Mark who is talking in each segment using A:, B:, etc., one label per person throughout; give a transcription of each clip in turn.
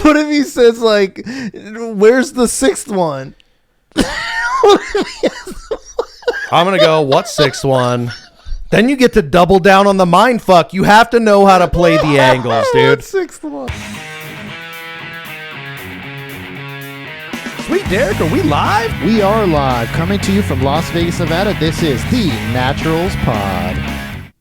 A: What if he says like, "Where's the sixth one?"
B: I'm gonna go. What sixth one? Then you get to double down on the mind fuck. You have to know how to play the angles, dude.
A: What sixth one?
B: Sweet Derek, are we live?
A: We are live, coming to you from Las Vegas, Nevada. This is the Naturals Pod.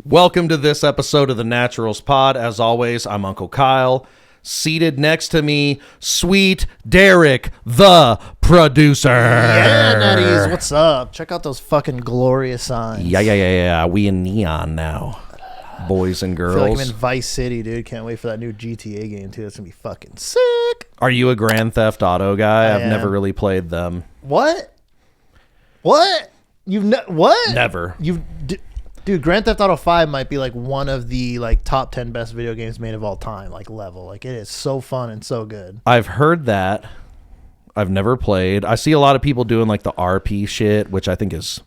B: Welcome to this episode of the Naturals Pod. As always, I'm Uncle Kyle. Seated next to me, Sweet Derek, the producer.
A: Yeah, Natties, what's up? Check out those fucking glorious signs.
B: Yeah. We in neon now, boys and
A: I feel
B: girls.
A: like I'm in Vice City, dude. Can't wait for that new GTA game, too. That's going to be fucking sick.
B: Are you a Grand Theft Auto guy?
A: I
B: I've never
A: am.
B: really played them.
A: What? What?
B: Never.
A: Dude, Grand Theft Auto 5 might be like one of the like top 10 best video games made of all time, like level. Like it is so fun and so good.
B: I've heard that. I've never played. I see a lot of people doing like the RP shit, which I think is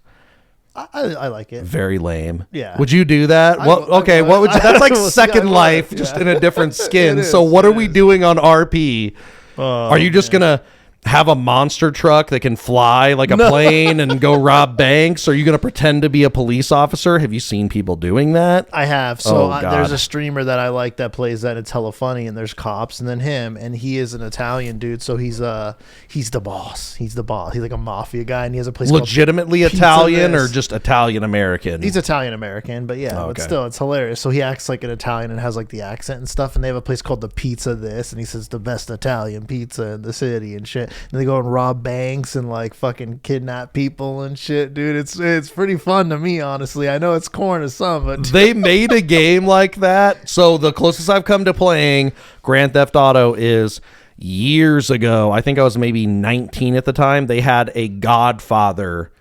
A: I like it.
B: very lame.
A: Yeah.
B: Would you do that? What would you? That's like Second Life, just in a different skin. So what are we doing on RP? Are you just gonna have a monster truck that can fly like a plane and go rob banks? Are you going to pretend to be a police officer? Have you seen people doing that?
A: I have. So
B: God.
A: there's a streamer that I like that plays that. It's hella funny, and there's cops, and then him, and he is an Italian dude. So he's the boss. He's the boss. He's like a mafia guy, and he has a place
B: Legitimately
A: called
B: Italian
A: Pizza
B: or
A: This.
B: just Italian American?
A: He's Italian American, but yeah,
B: Okay.
A: but still, it's hilarious. So he acts like an Italian and has like the accent and stuff. And they have a place called the Pizza This, and he says the best Italian pizza in the city and shit. And they go and rob banks and like fucking kidnap people and shit, dude. It's pretty fun to me, honestly. I know it's corn to some, but
B: They made a game like that. So the closest I've come to playing Grand Theft Auto is years ago. I think I was maybe 19 at the time. They had a Godfather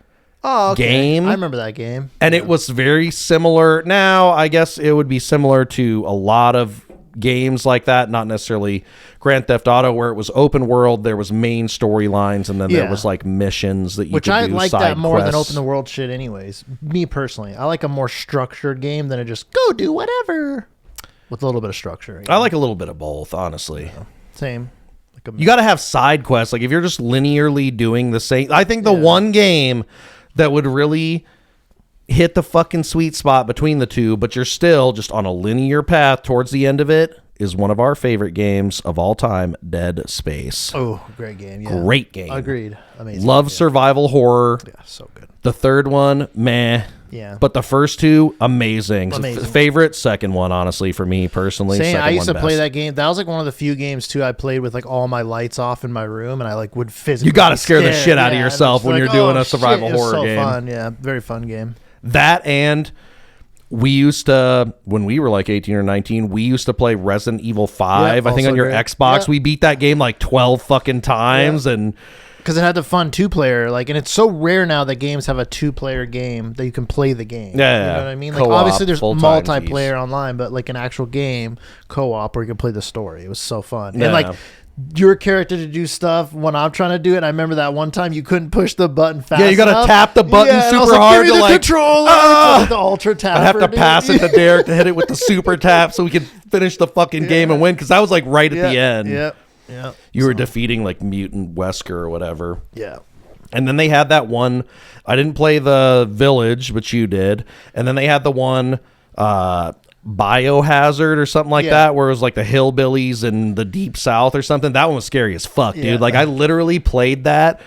B: game.
A: I remember that game,
B: and it was very similar. Now, I guess it would be similar to a lot of games like that, not necessarily Grand Theft Auto, where it was open world, there was main storylines, and then there
A: Yeah.
B: was like missions that you
A: which
B: could
A: I
B: do,
A: like
B: side
A: that more than
B: quests.
A: open the world shit. Anyways, me personally, I like a more structured game than a just go do whatever with a little bit of structure.
B: I like a little bit of both, honestly.
A: Same. Like a,
B: You got to have side quests. Like if you're just linearly doing the same, I think the one game that would really hit the fucking sweet spot between the two, but you're still just on a linear path towards the end of it, is one of our favorite games of all time, Dead Space.
A: oh, great game. Yeah.
B: Great game.
A: Agreed. Amazing.
B: Love survival horror.
A: Yeah, so good.
B: The third one, meh.
A: Yeah.
B: But the first two, amazing.
A: Amazing.
B: Favorite, second one, honestly, for me personally.
A: Same.
B: Second
A: I used to
B: one
A: play
B: best.
A: that game. That was like one of the few games too I played with like all my lights off in my room, and I like would physically.
B: You gotta
A: be
B: scare the
A: scared.
B: shit out of
A: Yeah,
B: yourself
A: just
B: when
A: like,
B: you're doing
A: oh,
B: a survival
A: shit, it was
B: horror
A: so
B: game.
A: Fun. Yeah, very fun game.
B: That, and we used to, when we were like 18 or 19, we used to play Resident Evil 5.
A: Yeah,
B: I think on
A: also
B: your
A: great.
B: Xbox.
A: Yeah.
B: We beat that game like 12 fucking times. And
A: Because it had the fun 2-player, like, and it's so rare now that games have a 2-player game that you can play the game.
B: Yeah,
A: you know what I mean. Like,
B: co-op,
A: obviously, there's
B: full-time
A: multiplayer online, but like an actual game co-op where you can play the story. It was so fun,
B: Yeah.
A: and like your character to do stuff when I'm trying to do it. I remember that one time you couldn't push the button fast.
B: Yeah, you gotta
A: enough.
B: tap the button
A: and I was
B: super
A: like,
B: hard
A: Give me
B: to,
A: the
B: like,
A: controller.
B: ah!
A: It's like the ultra tap.
B: I'd have to pass it to Derek to hit it with the super tap so we could finish the fucking game and win, because that was like right at the end.
A: Yeah.
B: You were defeating like Mutant Wesker or whatever.
A: Yeah.
B: And then they had that one. I didn't play the Village, but you did. And then they had the one Biohazard or something like
A: Yeah.
B: that, where it was like the hillbillies in the deep south or something. That one was scary as fuck, dude.
A: Yeah.
B: Like I literally played that.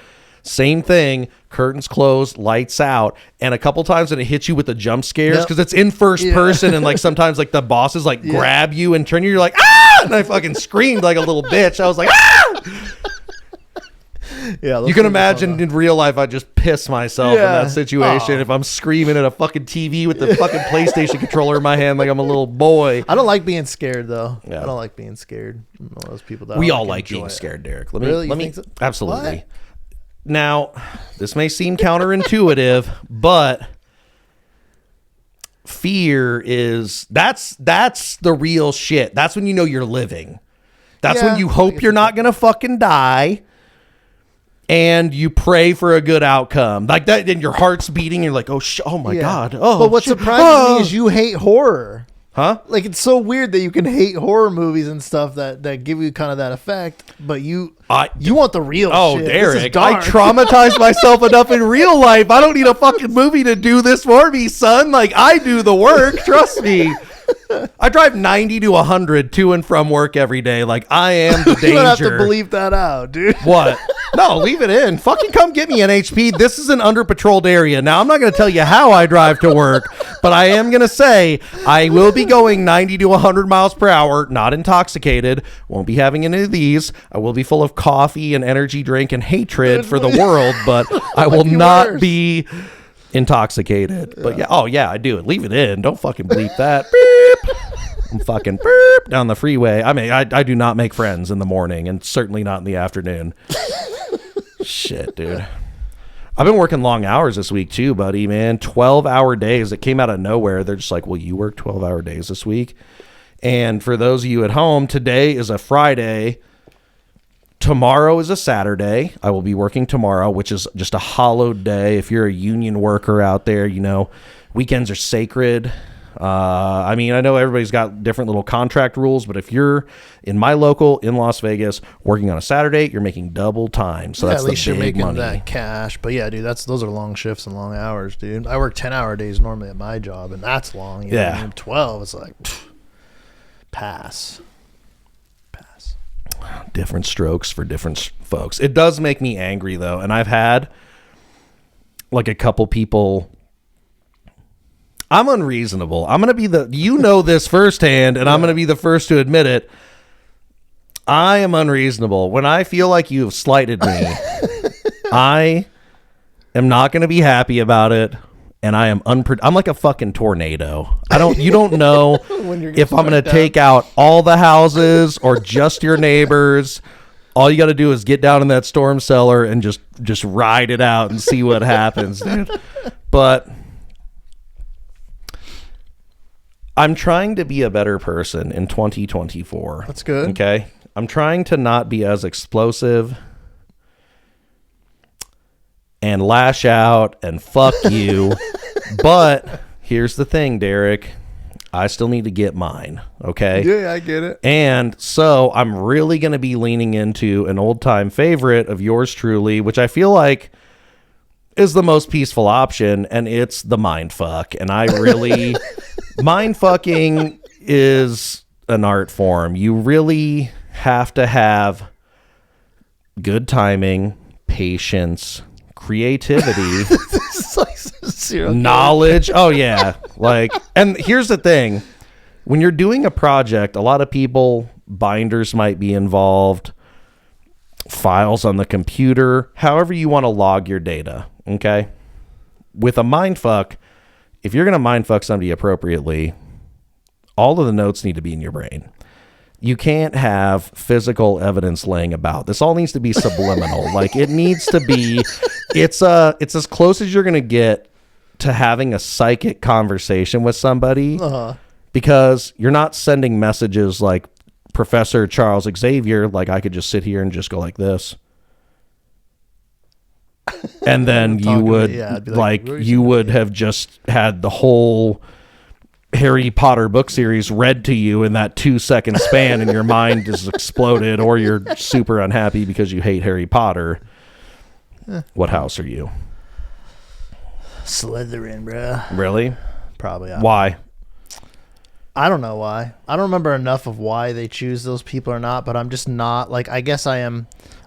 B: Same thing, curtains closed, lights out, and a couple times and it hits you with the jump scares
A: Yep.
B: because it's in first person, and like sometimes like the bosses like grab you and turn you. You're like, ah! And I fucking screamed like a little bitch. I was like, ah!
A: Yeah.
B: You can imagine in real life, I'd just piss myself in
A: Yeah.
B: that situation if I'm screaming at a fucking TV with the fucking PlayStation controller in my hand like I'm a little boy.
A: I don't like being scared though.
B: Yeah.
A: I don't like being scared. I'm one of those people that
B: We
A: I
B: all like
A: enjoy
B: being
A: it.
B: scared, Derek.
A: Really? You
B: Let me
A: think so?
B: absolutely.
A: What?
B: Now, this may seem counterintuitive, but fear is that's the real shit. That's when you know you're living. That's
A: Yeah,
B: when you
A: I
B: hope
A: guess
B: you're
A: that's
B: not gonna fucking die. And you pray for a good outcome like that, and your heart's beating. You're like, oh my
A: Yeah.
B: god. Oh,
A: but what
B: shit.
A: surprises me is you hate horror.
B: Huh?
A: Like, it's so weird that you can hate horror movies and stuff that give you kind of that effect, but you want the real shit.
B: Derek, I traumatized myself enough in real life. I don't need a fucking movie to do this for me, son. Like, I do the work. Trust me. I drive 90 to 100 to and from work every day. Like, I am the danger.
A: You don't have to bleep that out, dude.
B: What? No, leave it in. Fucking come get me, NHP. This is an under-patrolled area. Now, I'm not going to tell you how I drive to work, but I am going to say I will be going 90 to 100 miles per hour, not intoxicated. Won't be having any of these. I will be full of coffee and energy drink and hatred for the world, but I will not be intoxicated. But I do it. Leave it in. Don't fucking bleep that. Beep. I'm fucking beep down the freeway. I mean, I do not make friends in the morning, and certainly not in the afternoon. Shit, dude. I've been working long hours this week too, buddy, man. 12-hour days. It came out of nowhere. They're just like, well, you work 12-hour days this week. And for those of you at home, today is a Friday. Tomorrow is a Saturday. I will be working tomorrow, which is just a hallowed day. If you're a union worker out there, you know, weekends are sacred. I mean, I know everybody's got different little contract rules, but if you're in my local in Las Vegas working on a Saturday, you're making double time. So that's
A: at least
B: the
A: you're
B: big
A: making
B: money.
A: that cash. But yeah, dude, those are long shifts and long hours, dude. I work 10-hour days normally at my job, and that's long. You know what I mean? 12, it's like, pass.
B: Different strokes for different folks. It does make me angry though, and I've had like a couple people. I'm unreasonable. I'm gonna be this firsthand, and I'm gonna be the first to admit it. I am unreasonable when I feel like you have slighted me. I am not gonna be happy about it, and I am I'm like a fucking tornado. You don't know if I'm gonna take out all the houses or just your neighbors. All you got to do is get down in that storm cellar and just ride it out and see what happens, dude. But I'm trying to be a better person in 2024.
A: That's good.
B: Okay. I'm trying to not be as explosive and lash out and fuck you. But here's the thing, Derek. I still need to get mine. Okay.
A: Yeah, I get it.
B: And so I'm really going to be leaning into an old time favorite of yours truly, which I feel like is the most peaceful option, and it's the mind fuck. And I really mind fucking is an art form. You really have to have good timing, patience, creativity, knowledge. Oh yeah. Like, and here's the thing, when you're doing a project, a lot of people, binders might be involved, files on the computer, however you want to log your data. Okay. With a mindfuck, if you're going to mindfuck somebody appropriately, all of the notes need to be in your brain. You can't have physical evidence laying about. This all needs to be subliminal. Like, it needs to be, it's as close as you're going to get to having a psychic conversation with somebody, because you're not sending messages like Professor Charles Xavier. Like, I could just sit here and just go like this. And then you would you would have just had the whole Harry Potter book series read to you in that 2-second span, and your mind just exploded, or you're super unhappy because you hate Harry Potter. What house are you?
A: Slytherin, bro.
B: Really?
A: Probably.
B: Why?
A: I don't know why. I don't remember enough of why they choose those people or not, but I'm just not, like, I guess I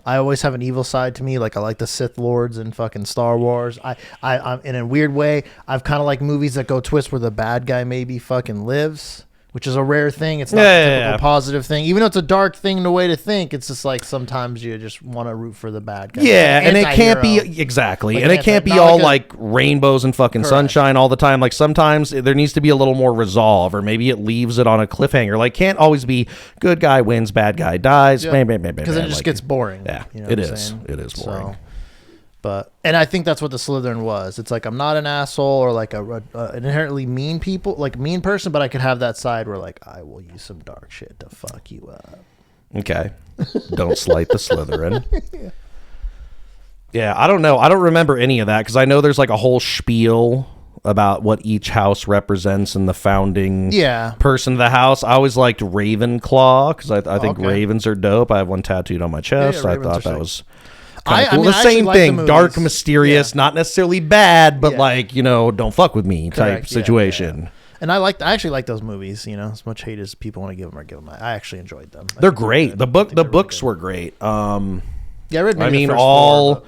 A: always have an evil side to me. Like, I like the Sith Lords and fucking Star Wars. I'm in a weird way, I've kind of like movies that go twist where the bad guy maybe fucking lives, which is a rare thing. It's not a typical positive thing. Even though it's a dark thing, the way to think, it's just like sometimes you just want to root for the bad guy.
B: Yeah, and it can't be, exactly. Like, and it can't be all like rainbows and fucking sunshine all the time. Like, sometimes there needs to be a little more resolve, or maybe it leaves it on a cliffhanger. Like, can't always be good guy wins, bad guy dies. Because
A: it just gets boring.
B: Yeah,
A: you know
B: it is. It is boring.
A: And I think that's what the Slytherin was. It's like, I'm not an asshole or like an inherently mean person, but I could have that side where, like, I will use some dark shit to fuck you up.
B: Okay. Don't slight the Slytherin. Yeah, I don't know. I don't remember any of that, because I know there's like a whole spiel about what each house represents and the founding person of the house. I always liked Ravenclaw because I think ravens are dope. I have one tattooed on my chest. I thought that was kind of cool. The same thing, dark, mysterious, not necessarily bad, but like, you know, don't fuck with me type situation.
A: And I actually like those movies, you know, as much hate as people want to give them. I actually enjoyed them.
B: They're great. The books were great.
A: I read
B: I mean, all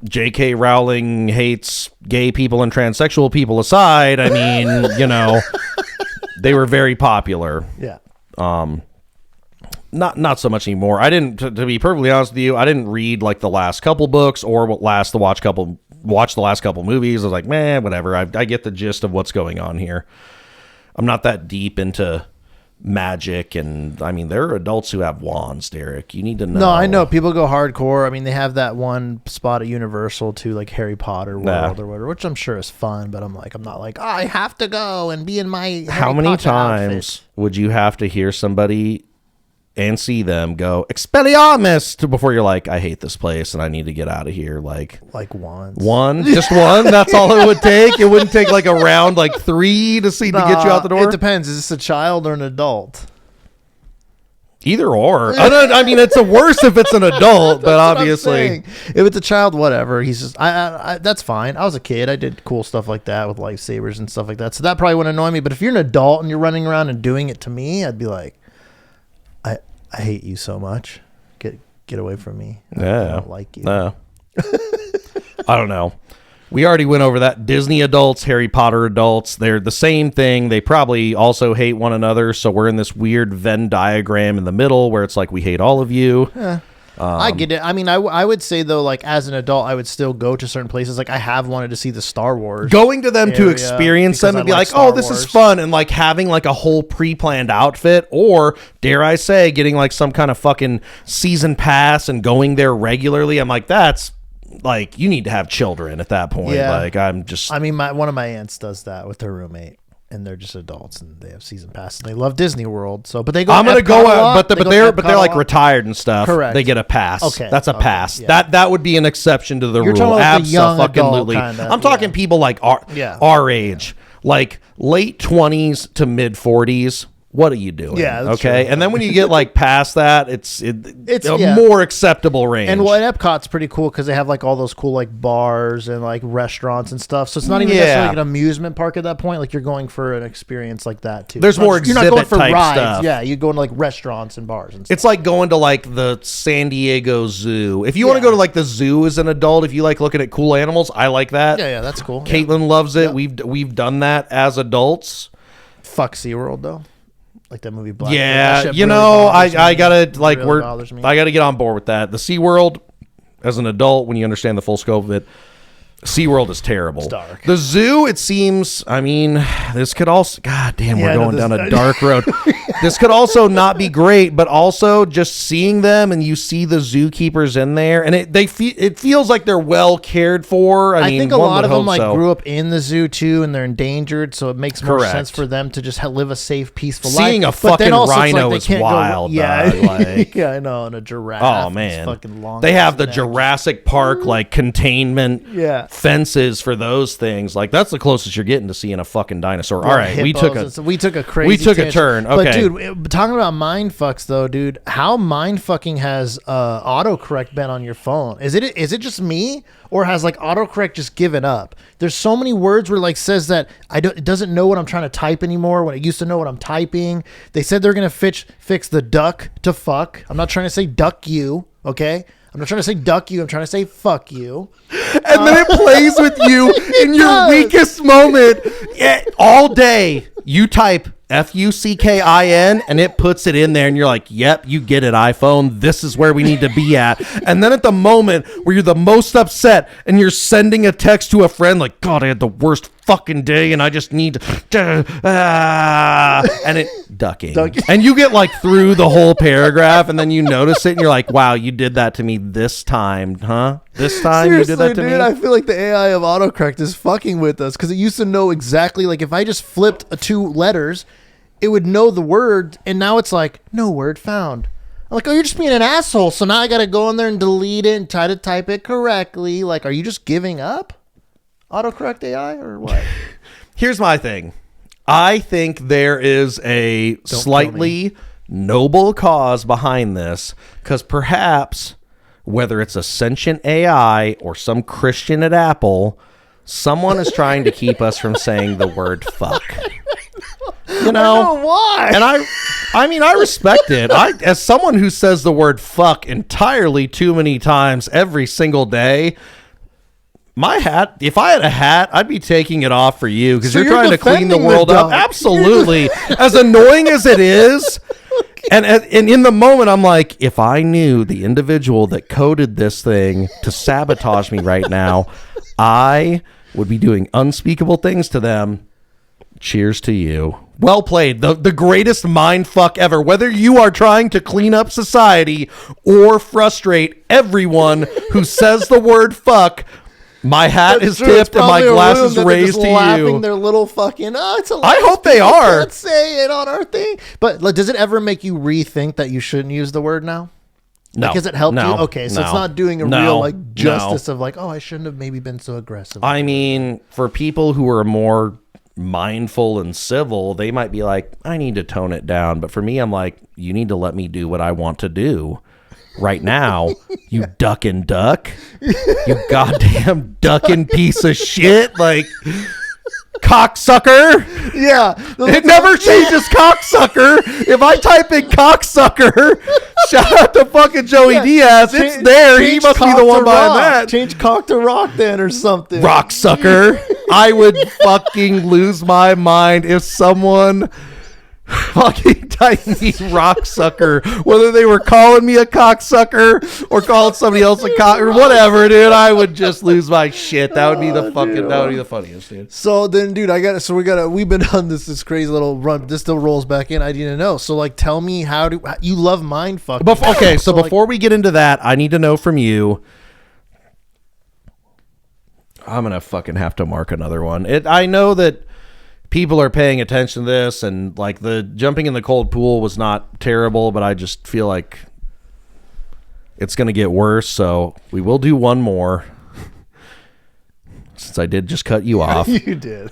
B: J.K. Rowling hates gay people and transsexual people aside. I mean, you know, they were very popular.
A: Yeah.
B: Not so much anymore. I didn't, to be perfectly honest with you, I didn't read like the last couple books or watch the last couple movies. I was like, man, whatever. I get the gist of what's going on here. I'm not that deep into magic, and I mean, there are adults who have wands, Derek. You need to know.
A: No, I know people go hardcore. I mean, they have that one spot at Universal too, like Harry Potter World or whatever, which I'm sure is fun. But I'm not like, oh, I have to go and be in my
B: How many times would you have to hear somebody and see them go Expelliarmus before you're like, I hate this place and I need to get out of here? Like
A: once.
B: Just one? That's all it would take? It wouldn't take like a round like 3 to get you out the door?
A: It depends. Is this a child or an adult?
B: Either or. I mean, it's worse if it's an adult, but obviously.
A: If it's a child, whatever. He's just, I that's fine. I was a kid. I did cool stuff like that with lightsabers and stuff like that. So that probably wouldn't annoy me. But if you're an adult and you're running around and doing it to me, I'd be like, I hate you so much. Get away from me.
B: Yeah.
A: I don't like you.
B: No. I don't know. We already went over that. Disney adults, Harry Potter adults, they're the same thing. They probably also hate one another. So we're in this weird Venn diagram in the middle where it's like we hate all of you.
A: I get it. I mean, I would say though, like as an adult, I would still go to certain places. Like I have wanted to see the Star Wars.
B: Going to them to experience them and be like, oh, this is fun. And like having like a whole pre-planned outfit, or dare I say, getting like some kind of fucking season pass and going there regularly. I'm like, that's like, you need to have children at that point.
A: Yeah.
B: Like I mean,
A: one of my aunts does that with her roommate. And they're just adults, and they have season passes. And they love Disney World, so but they go.
B: I'm gonna go, but they're like retired and stuff.
A: Correct.
B: They get a pass.
A: Okay,
B: that's a pass.
A: Yeah.
B: That would be an exception to the
A: You're
B: rule.
A: Absolutely.
B: I'm talking people like our age, like late 20s to mid 40s. What are you doing?
A: Yeah.
B: Okay.
A: True.
B: And then when you get like past that, it's a more acceptable range.
A: And Epcot's pretty cool because they have like all those cool like bars and like restaurants and stuff. So it's not even necessarily like an amusement park at that point. Like you're going for an experience like that too.
B: There's more exhibit
A: you're not going for
B: type
A: rides.
B: stuff.
A: Yeah, you go into like restaurants and bars and stuff.
B: It's like going to like the San Diego Zoo. If you want to go to like the zoo as an adult, if you like looking at cool animals, I like that.
A: Yeah, that's cool.
B: Caitlin loves it. We've done that as adults.
A: Fuck SeaWorld though. Like that movie Black.
B: Yeah, you know, I gotta like I gotta get on board with that. The SeaWorld, as an adult, when you understand the full scope of it, SeaWorld is terrible.
A: It's dark.
B: The zoo, it seems, I mean, this could also, god damn, we're going down a dark road. This could also not be great, but also just seeing them and you see the zookeepers in there, and it feels like they're well cared for. I mean,
A: think a lot of them like grew up in the zoo too, and they're endangered, so it makes more sense for them to just live a safe, peaceful life.
B: Seeing a fucking rhino is wild.
A: Yeah, yeah, I know, and a giraffe.
B: Oh man,
A: fucking long.
B: They have the Jurassic Park like containment.
A: Yeah.
B: Fences for those things. Like that's the closest you're getting to seeing a fucking dinosaur. All right, we took a turn. Okay,
A: but dude, talking about mind fucks though, dude, how mind fucking has autocorrect been on your phone? Is it just me, or has like autocorrect just given up? There's so many words where it like says that it doesn't know what I'm trying to type anymore when it used to know what I'm typing. They said they're gonna fix the duck to fuck. I'm not trying to say duck you, okay? I'm not trying to say duck you. I'm trying to say fuck you.
B: And then it plays with you in your weakest moment. Yeah, all day. You type FUCKIN and it puts it in there and you're like, yep, you get it, iPhone. This is where we need to be at. And then at the moment where you're the most upset and you're sending a text to a friend like, God, I had the worst fucking day and I just need to and it ducking. And you get like through the whole paragraph and then you notice it and you're like, wow, you did that to me this time, huh? This time
A: seriously,
B: you did that to
A: dude,
B: me?
A: I feel like the AI of autocorrect is fucking with us because it used to know exactly, like if I just flipped 2 letters, it would know the word, and now it's like, no word found. I'm like, oh, you're just being an asshole, so now I got to go in there and delete it and try to type it correctly. Like, are you just giving up? autocorrect AI or what?
B: Here's my thing. I think there is a slightly noble cause behind this, because perhaps whether it's a sentient AI or some Christian at Apple, someone is trying to keep us from saying the word fuck. You know
A: why?
B: And I mean, I respect it. As someone who says the word fuck entirely too many times every single day, my hat, if I had a hat, I'd be taking it off for you, because you're trying to clean the world up. Absolutely. As annoying as it is. And in the moment, I'm like, if I knew the individual that coded this thing to sabotage me right now, I would be doing unspeakable things to them. Cheers to you. Well played. The greatest mind fuck ever. Whether you are trying to clean up society or frustrate everyone who says the word fuck, my hat is tipped and my glass is raised to you.
A: Their little fucking.
B: I hope they are.
A: Can't say it on our thing. But does it ever make you rethink that you shouldn't use the word now?
B: No.
A: Because it helped you? Okay, so it's not doing a real like justice of like, oh, I shouldn't have maybe been so aggressive.
B: I mean, for people who are more mindful and civil, they might be like, I need to tone it down. But for me, I'm like, you need to let me do what I want to do right now. You ducking duck. You goddamn ducking piece of shit. Like, cocksucker.
A: Yeah.
B: It never changes cocksucker. If I type in cocksucker, shout out to fucking Joey Diaz. It's there. He must be the one behind that.
A: Change cock to rock then or something.
B: Rock sucker. I would fucking lose my mind if someone fucking typed me rock sucker, whether they were calling me a cocksucker or calling somebody else a cock or whatever, dude. I would just lose my shit. That would be the fucking. That would be the funniest, dude.
A: So then, dude, we've been on this crazy little run. This still rolls back in. I didn't know. So like, tell me how you love mind fucking?
B: Okay, so before we get into that, I need to know from you. I'm gonna fucking have to mark another one. I know that people are paying attention to this, and like the jumping in the cold pool was not terrible, but I just feel like it's gonna get worse. So we will do one more, since I did just cut you off.
A: You did.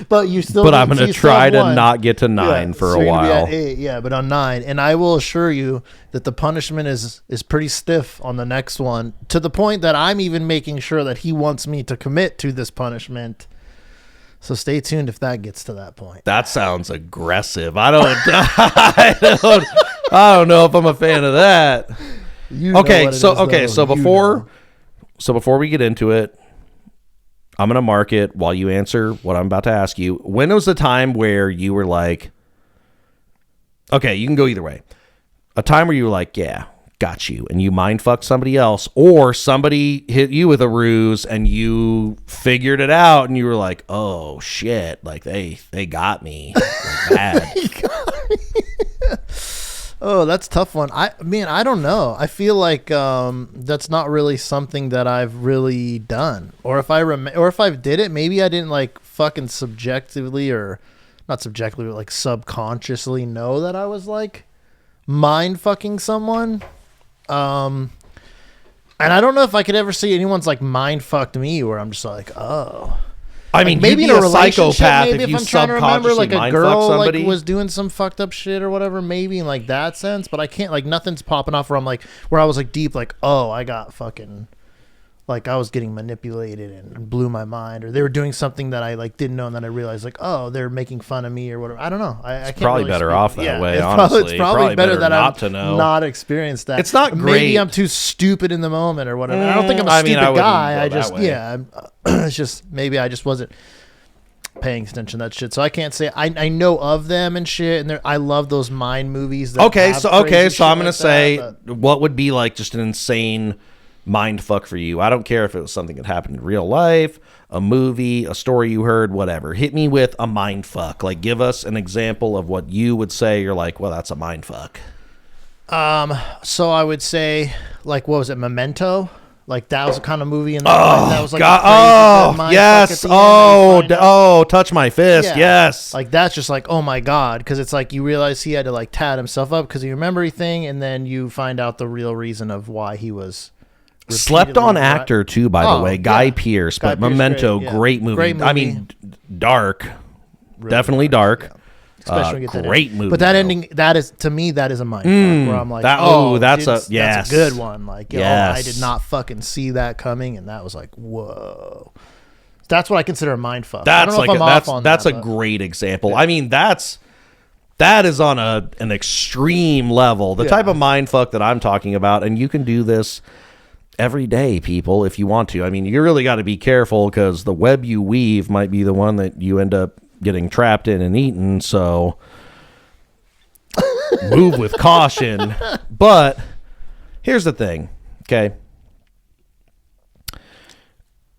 A: But you still.
B: But I'm gonna try to not get to 9 for a while.
A: At 8, yeah, but on 9, and I will assure you that the punishment is pretty stiff on the next one, to the point that I'm even making sure that he wants me to commit to this punishment. So stay tuned if that gets to that point.
B: That sounds aggressive. I don't know if I'm a fan of that. So before we get into it, I'm going to mark it while you answer what I'm about to ask you. When was the time where you were like, okay, you can go either way. A time where you were like, yeah, got you, and you mind fucked somebody else, or somebody hit you with a ruse and you figured it out and you were like, oh shit, like they got me like bad.
A: Oh, that's a tough one. I don't know. I feel like that's not really something that I've really done. Or if I did it, maybe I didn't like fucking subjectively, or not subjectively, but like subconsciously know that I was like mind fucking someone. And I don't know if I could ever see anyone's like mind fucked me where I'm just like, oh.
B: I mean,
A: maybe in a psychopath if you
B: I'm trying to remember,
A: like a girl like was doing some fucked up shit or whatever, maybe in like that sense, but I can't, like, nothing's popping off where I was like deep, like, oh, I got fucking, like, I was getting manipulated and blew my mind, or they were doing something that I like didn't know, and then I realized like, oh, they're making fun of me or whatever. I don't know. I can't
B: probably
A: really
B: better
A: speak.
B: off that way. Honestly,
A: it's probably better that
B: not
A: I've
B: to know.
A: not experienced that.
B: It's not great.
A: Maybe I'm too stupid in the moment or whatever. I don't think I'm a stupid guy. I just it's just maybe I just wasn't paying attention to that shit, so I can't say I know of them and shit, and I love those mind movies that
B: so I'm gonna say what would be like just an insane mind fuck for you. I don't care if it was something that happened in real life, a movie, a story you heard, whatever. Hit me with a mind fuck. Like, give us an example of what you would say you're like, well, that's a mind fuck.
A: So I would say, like, what was it, Memento? Like, that was the kind of movie in
B: that
A: was like,
B: God, yes, touch my fist, yes.
A: Like, that's just like, oh my God, because it's like you realize he had to like tat himself up because he remembered everything, and then you find out the real reason of why he was
B: Slept on
A: repeatedly-
B: actor too, by the way. Guy
A: yeah.
B: Pearce,
A: Guy
B: but
A: Pearce,
B: Memento,
A: great, yeah.
B: great movie. I mean, dark.
A: Really
B: Definitely dark.
A: Yeah. Especially when you get that
B: great
A: ending.
B: movie,
A: But that
B: though.
A: ending, that is to me, that is a mind fuck where I'm like,
B: that's
A: dude,
B: a- yes.
A: that's a good one. Like, yo,
B: Yes.
A: I did not fucking see that coming, and that was like, whoa. That's what I consider a mind fuck. I
B: That's
A: don't know
B: like
A: if I'm off on
B: that's
A: that,
B: a
A: but-
B: great example. I mean, that is on an extreme level. The
A: Yeah.
B: type of mind fuck that I'm talking about, and you can do this every day, people, if you want to. I mean, you really got to be careful because the web you weave might be the one that you end up getting trapped in and eaten. So move with caution. But here's the thing, okay?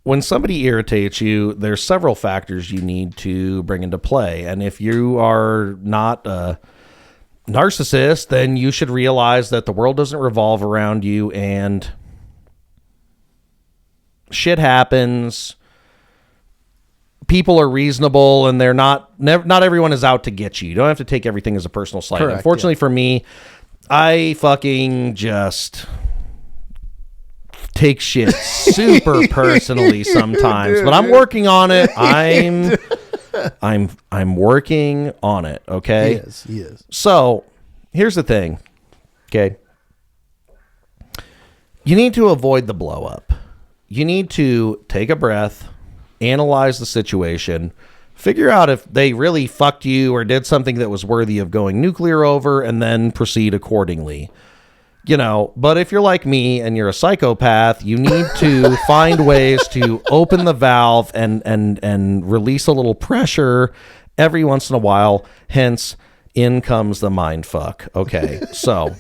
B: When somebody irritates you, there's several factors you need to bring into play. And if you are not a narcissist, then you should realize that the world doesn't revolve around you and shit happens. People are reasonable and they're not everyone is out to get you. You don't have to take everything as a personal slight.
A: Correct,
B: Unfortunately for me, I fucking just take shit super personally sometimes, but I'm working on it. I'm working on it, okay?
A: He is.
B: So, here's the thing. Okay? You need to avoid the blow up. You need to take a breath, analyze the situation, figure out if they really fucked you or did something that was worthy of going nuclear over, and then proceed accordingly. You know, but if you're like me and you're a psychopath, you need to find ways to open the valve and release a little pressure every once in a while. Hence, in comes the mind fuck. Okay, so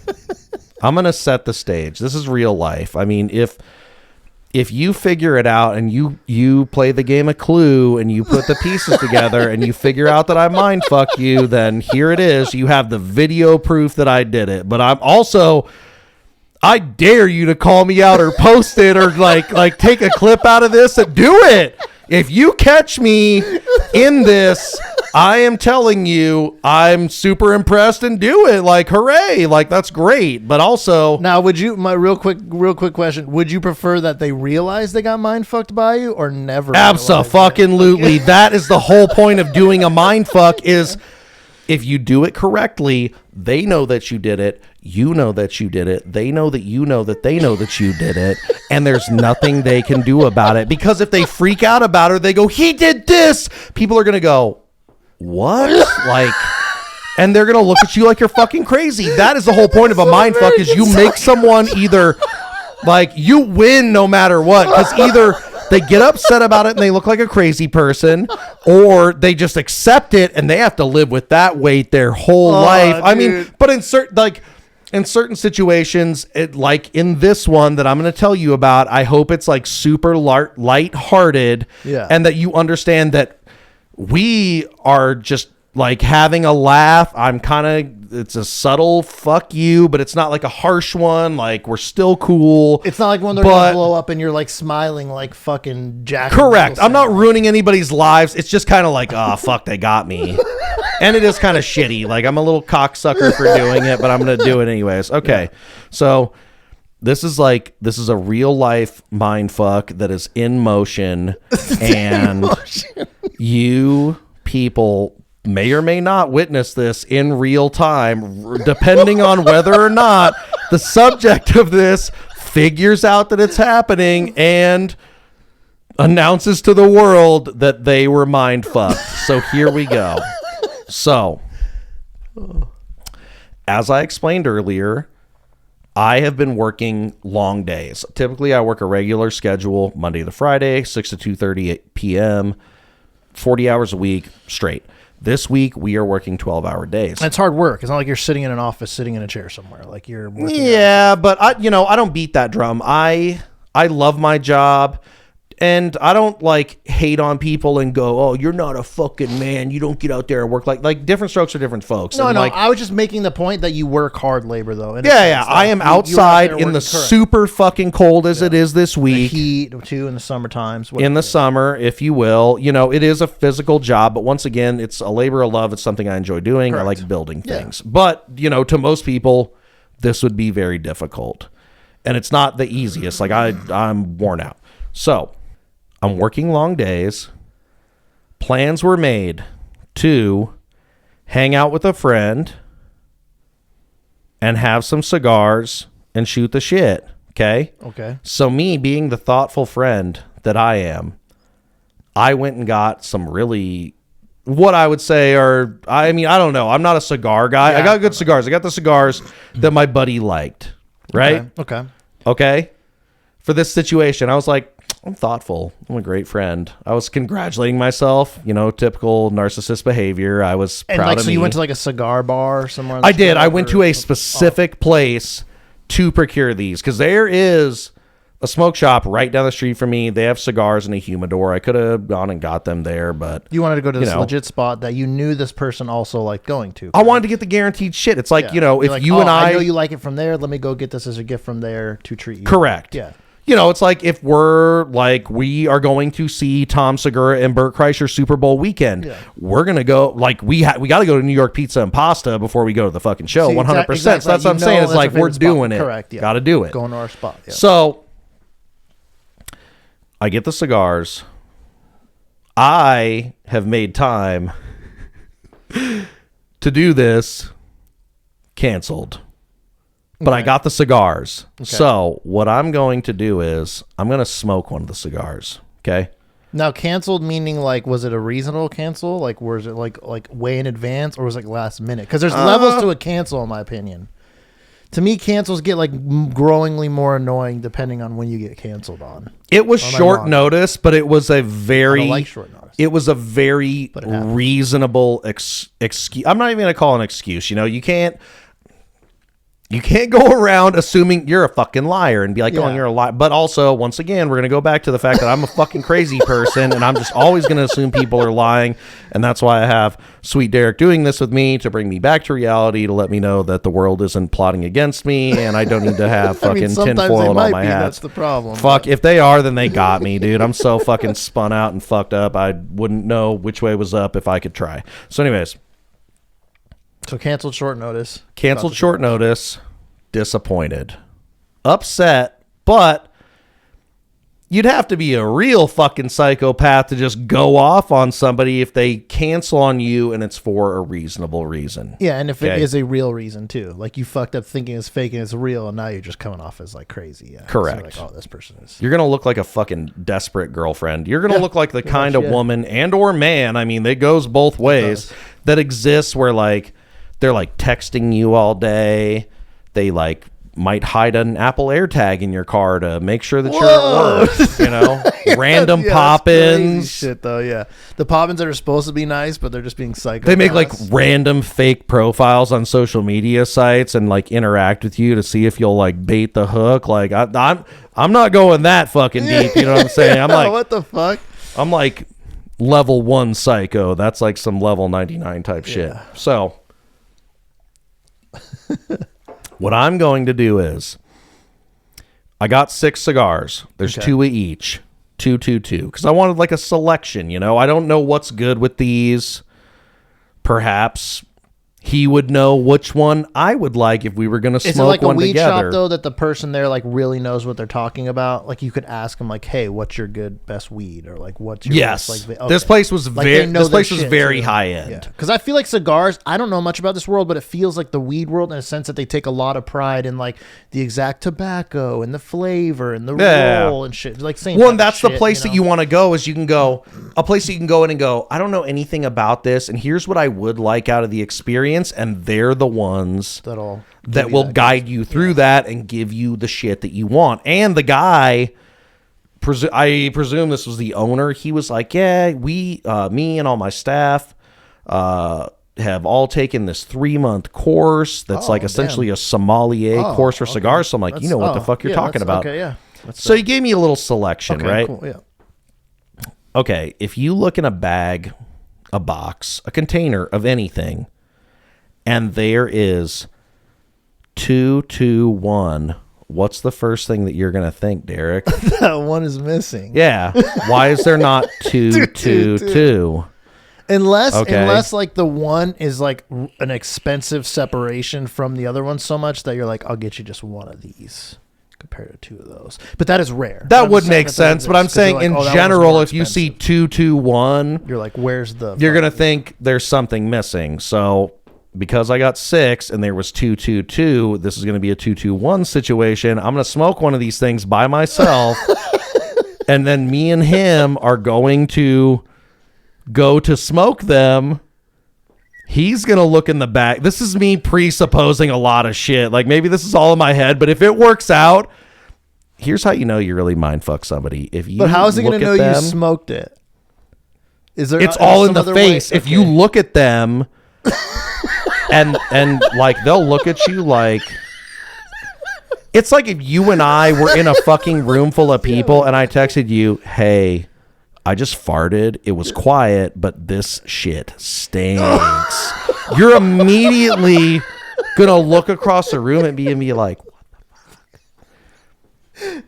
B: I'm going to set the stage. This is real life. I mean, if you figure it out and you play the game of Clue and you put the pieces together and you figure out that I mind fuck you, then here it is. You have the video proof that I did it. But I dare you to call me out or post it or like take a clip out of this and do it. If you catch me in this, I am telling you, I'm super impressed and do it. Like, hooray. Like, that's great. But also,
A: Now, would you, my real quick question, would you prefer that they realize they got mind fucked by you or never?
B: abso-fucking-lutely. That is the whole point of doing a mind fuck is if you do it correctly, they know that you did it. You know that you did it. They know that you know that they know that you did it. And there's nothing they can do about it. Because if they freak out about it, they go, he did this. People are going to go, what? Like, and they're going to look at you like you're fucking crazy. That is the whole point of a mind fuck is you make someone either, like, you win no matter what. Because either they get upset about it and they look like a crazy person, or they just accept it and they have to live with that weight their whole life. I mean,
A: dude.
B: but in certain situations, like in this one that I'm going to tell you about, I hope it's like super lighthearted,
A: Yeah.
B: and that you understand that we are just like having a laugh. It's a subtle fuck you, but it's not like a harsh one. Like, we're still cool.
A: It's not like when they're gonna blow up and you're like smiling like fucking Jack.
B: Correct.
A: Nicholson.
B: I'm not ruining anybody's lives. It's just kind of like, oh, fuck, they got me. And it is kind of shitty. Like, I'm a little cocksucker for doing it, but I'm going to do it anyways. Okay. Yeah. So this is a real life mind fuck that is in motion. And you people may or may not witness this in real time, depending on whether or not the subject of this figures out that it's happening and announces to the world that they were mind fucked. So here we go. So, as I explained earlier, I have been working long days. Typically, I work a regular schedule, Monday to Friday, 6 to 2:30 p.m., 40 hours a week straight. This week, we are working 12-hour days.
A: It's hard work. It's not like you're sitting in an office, sitting in a chair somewhere. Like you're working.
B: Yeah, but I don't beat that drum. I love my job. And I don't like hate on people and go, oh, you're not a fucking man. You don't get out there and work like different strokes for different folks.
A: No,
B: and
A: no.
B: like,
A: I was just making the point that you work hard labor though.
B: Yeah. I am outside in the super fucking cold as it is this week.
A: The heat too in the summer times.
B: In the summer, if you will. You know, it is a physical job, but once again, it's a labor of love. It's something I enjoy doing.
A: Correct.
B: I like building things. But, to most people, this would be very difficult. and it's not the easiest. Like I'm worn out. So I'm working long days. Plans were made to hang out with a friend and have some cigars and shoot the shit. Okay. So me being the thoughtful friend that I am, I went and got some really, what I would say are, I mean, I don't know. I'm not a cigar guy. I got good cigars. I got the cigars that my buddy liked. Right. Okay. For this situation, I was like, I'm thoughtful. I'm a great friend. I was congratulating myself, typical narcissist behavior. I was proud of me.
A: So you went to like a cigar bar somewhere?
B: I did. I went to a specific place to procure these because there is a smoke shop right down the street from me. They have cigars in a humidor. I could have gone and got them there, but
A: you wanted to go to this legit spot that you knew this person also liked going to.
B: I wanted to get the guaranteed shit. It's like, if like, you and
A: I know you like it from there. Let me go get this as a gift from there to treat you.
B: Correct.
A: Yeah.
B: It's like if we are going to see Tom Segura and Burt Kreischer Super Bowl weekend, we're going to go, like, we got to go to New York Pizza and Pasta before we go to the fucking show. 100%. Exactly. So that's what I'm saying. It's like, we're doing it.
A: Correct. Yeah.
B: Got to do it.
A: Going to our spot. Yeah.
B: So I get the cigars. I have made time to do this. Canceled. But I got the cigars. Okay. So what I'm going to do is I'm going to smoke one of the cigars. Okay.
A: Now, canceled meaning like, was it a reasonable cancel? Like, was it like way in advance, or was it like last minute? Because there's levels to a cancel, in my opinion. To me, cancels get like growingly more annoying depending on when you get canceled on.
B: It was short notice, but it was a very,
A: I don't like short notice.
B: It was a very reasonable excuse. I'm not even going to call it an excuse. You can't go around assuming you're a fucking liar and be like, oh, you're a liar. But also, once again, we're going to go back to the fact that I'm a fucking crazy person and I'm just always going to assume people are lying. And that's why I have Sweet Derek doing this with me to bring me back to reality, to let me know that the world isn't plotting against me and I don't need to have fucking tinfoil in all my hats.
A: That's the problem.
B: Fuck, if they are, then they got me, dude. I'm so fucking spun out and fucked up. I wouldn't know which way was up if I could try. So anyways.
A: So canceled short notice.
B: Canceled short notice. Disappointed. Upset, but you'd have to be a real fucking psychopath to just go off on somebody if they cancel on you and it's for a reasonable reason.
A: Yeah, and if it is a real reason too. Like you fucked up thinking it's fake and it's real, and now you're just coming off as like crazy. Yeah.
B: Correct.
A: So like, oh, this person is.
B: You're going to look like a fucking desperate girlfriend. You're going to look like the kind of woman and or man, I mean, it goes both ways, that exists where like they're like texting you all day. They like might hide an Apple AirTag in your car to make sure that you're at work, random pop-ins.
A: Shit though, yeah. The pop-ins that are supposed to be nice, but they're just being psycho.
B: They make like random fake profiles on social media sites and like interact with you to see if you'll like bait the hook. Like I'm not going that fucking deep. You know what I'm saying? I'm like,
A: what the fuck?
B: I'm like level 1 psycho. That's like some level 99 type shit. So what I'm going to do is, I got 6 cigars. There's 2 of each. 2, 2, 2. Because I wanted like a selection, I don't know what's good with these. Perhaps he would know which one I would like if we were going to smoke one together. Is it like a weed shop,
A: though, that the person there like really knows what they're talking about? Like you could ask them like, hey, what's your good best weed? Or like, what's your best, like,
B: This place was very high end.
A: Because I feel like cigars, I don't know much about this world, but it feels like the weed world in a sense that they take a lot of pride in like the exact tobacco and the flavor and the roll and shit. Like same.
B: Well, and that's the place that you want to go, is you can go, a place you can go in and go, I don't know anything about this, and here's what I would like out of the experience. And they're the ones that will guide you through that and give you the shit that you want. And the guy, I presume this was the owner, he was like, yeah, me and all my staff have all taken this 3-month course that's essentially a sommelier course for cigars. So I'm like, you know what the fuck you're talking about.
A: Okay, yeah.
B: So he gave me a little selection, right?
A: Cool, yeah.
B: Okay, if you look in a bag, a box, a container of anything, and there is 221. What's the first thing that you're going to think, Derek?
A: That one is missing.
B: Yeah. Why is there not 222?
A: Unless like the one is like an expensive separation from the other one so much that you're like, I'll get you just one of these. compared to 2 of those. But that is rare.
B: That would make sense, but I'm saying like, in general, if you see 221,
A: you're like, where's the...
B: You're going to think there's something missing. So because I got 6 and there was 222, this is going to be a 221 situation. I'm going to smoke one of these things by myself, and then me and him are going to go to smoke them. He's going to look in the back. This is me presupposing a lot of shit. Like, maybe this is all in my head, but if it works out, here's how you know you really mind fuck somebody. If you
A: But how is he going to know you smoked it? Is there?
B: It's all in the face. If you look at them and like they'll look at you like it's like if you and I were in a fucking room full of people and I texted you, "Hey, I just farted. It was quiet, but this shit stinks." You're immediately gonna look across the room and be like,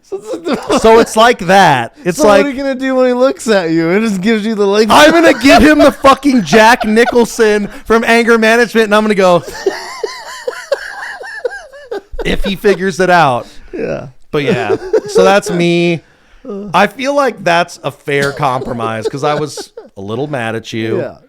B: so it's like that. It's
A: so
B: like,
A: what are you gonna do when he looks at you? It just gives you the like.
B: I'm gonna give him the fucking Jack Nicholson from Anger Management, and I'm gonna go if he figures it out.
A: Yeah.
B: But yeah, so that's me. I feel like that's a fair compromise because I was a little mad at you.
A: Yeah.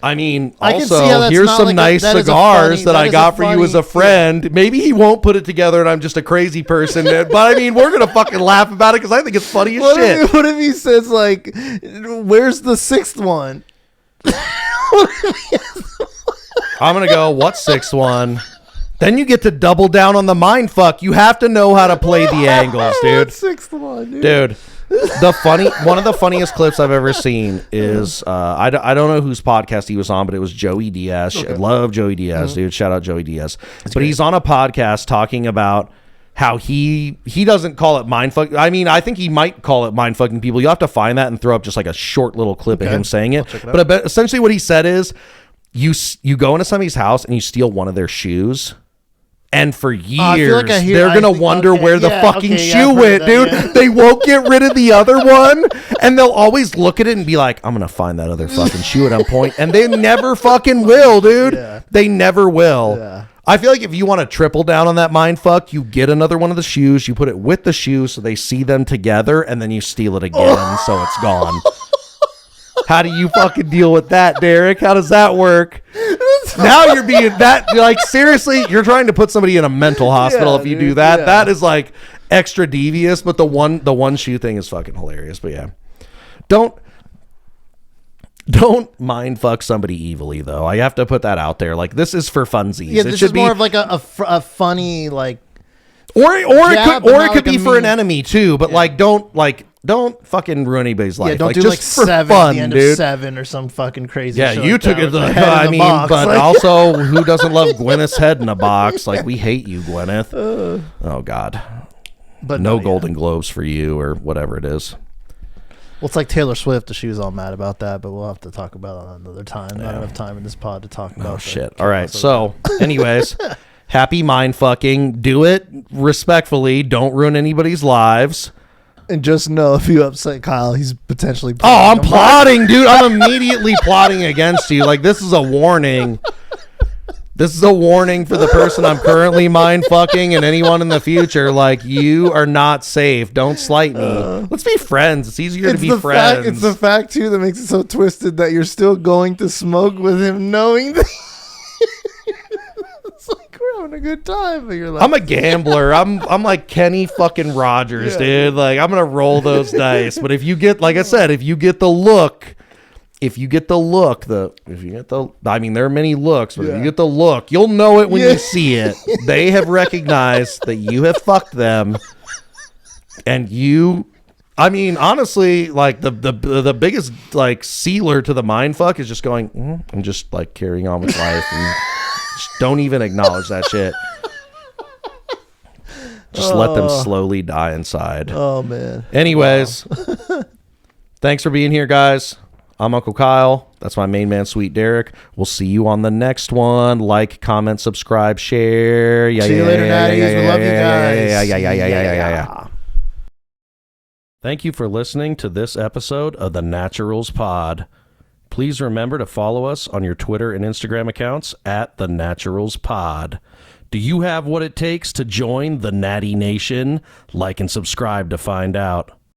B: I mean,
A: I can see how
B: also,
A: that's
B: here's
A: not
B: some
A: like
B: nice
A: that is a
B: cigars
A: funny-
B: that
A: that
B: I
A: is a
B: got for you as a
A: funny-
B: friend. Maybe he won't put it together and I'm just a crazy person. But I mean, we're going to fucking laugh about it because I think it's funny as shit.
A: What if he says, like, where's the 6th one?
B: I'm going to go, what's 6-1? Then you get to double down on the mind fuck. You have to know how to play the angles, dude.
A: What's 6th one, dude?
B: Dude, one of the funniest clips I've ever seen is I don't know whose podcast he was on, but it was Joey Diaz. I love Joey Diaz, dude. Shout out Joey Diaz. But he's on a podcast talking about how he doesn't call it mindfuck. I mean, I think he might call it mindfucking people. You have to find that and throw up just like a short little clip of him saying it. But essentially what he said is you go into somebody's house and you steal one of their shoes. And for years, they're going to wonder where the fucking shoe went, dude. Yeah. They won't get rid of the other one. And they'll always look at it and be like, I'm going to find that other fucking shoe at some point. And they never fucking will, dude. Yeah. They never will. Yeah. I feel like if you want to triple down on that mind fuck, you get another one of the shoes, you put it with the shoe so they see them together, and then you steal it again so it's gone. How do you fucking deal with that, Derek? How does that work? Now you're being that, like, seriously, you're trying to put somebody in a mental hospital if you do that. Yeah. That is like extra devious, but the one shoe thing is fucking hilarious. But yeah, don't mind fuck somebody evilly though. I have to put that out there. Like, this is for funsies.
A: Yeah, this is more of like a funny, like,
B: or it could be for an enemy too. But like, don't fucking ruin anybody's life.
A: Yeah, don't
B: like,
A: do
B: just
A: like
B: for
A: 7
B: fun,
A: at the end
B: dude.
A: of 7 or some fucking crazy.
B: Yeah,
A: shit
B: you
A: like
B: took it.
A: I
B: mean,
A: box.
B: but
A: like,
B: also, who doesn't love Gwyneth's head in a box? Like, we hate you, Gwyneth. Oh God. But no Golden Globes for you or whatever it is.
A: Well, it's like Taylor Swift. She was all mad about that, but we'll have to talk about it another time. Not enough time in this pod to talk about.
B: Oh shit! All right. So, anyways, happy mind fucking. Do it respectfully. Don't ruin anybody's lives.
A: And just know, if you upset Kyle, he's potentially
B: I'm plotting, dude. I'm immediately plotting against you. Like, this is a warning. This is a warning for the person I'm currently mind fucking and anyone in the future. Like, you are not safe. Don't slight me. Let's be friends. It's easier to be friends.
A: It's the fact, too, that makes it so twisted that you're still going to smoke with him knowing that. It's like we're having a good time, but you're like,
B: I'm a gambler. I'm like Kenny fucking Rogers, dude. Like, I'm gonna roll those dice. But if you get, like I said, if you get the look, I mean, there are many looks, but if you get the look, you'll know it when you see it. They have recognized that you have fucked them, and you. I mean, honestly, like the biggest like sealer to the mind fuck is just going and just like carrying on with life and. Just don't even acknowledge that shit. Just let them slowly die inside.
A: Oh, man.
B: Anyways, thanks for being here, guys. I'm Uncle Kyle. That's my main man, Sweet Derek. We'll see you on the next one. Like, comment, subscribe, share.
A: See you later, Natties. We love you guys.
B: Yeah. Thank you for listening to this episode of the Naturals Pod. Please remember to follow us on your Twitter and Instagram accounts at The Naturals Pod. Do you have what it takes to join the Natty Nation? Like and subscribe to find out.